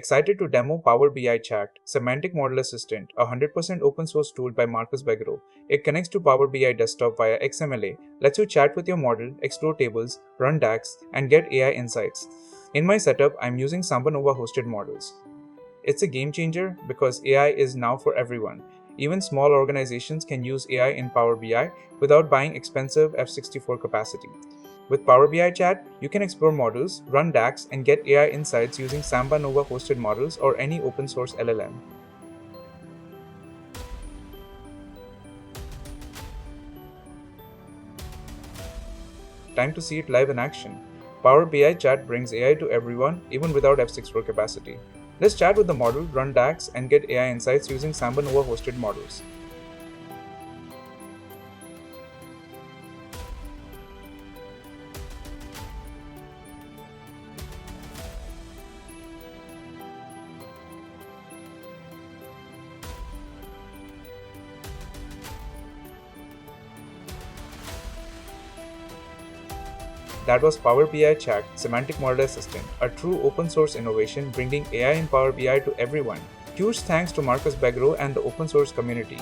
excited to demo Power BI Chat, Semantic Model Assistant, a 100% open source tool by Markus Begerow. It connects to Power BI Desktop via XMLA, lets you chat with your model, explore tables, run DAX, and get AI insights. In my setup, I'm using SambaNova hosted models. It's a game changer because AI is now for everyone. Even small organizations can use AI in Power BI without buying expensive F64 capacity. With Power BI Chat, you can explore models, run DAX, and get AI insights using SambaNova hosted models or any open source LLM. Time to see it live in action. Power BI Chat brings AI to everyone, even without F64 capacity. Let's chat with the model, run DAX, and get AI insights using SambaNova hosted models. That was Power BI Chat, Semantic Model Assistant, a true open source innovation bringing AI in Power BI to everyone. Huge thanks to Markus Begerow and the open source community.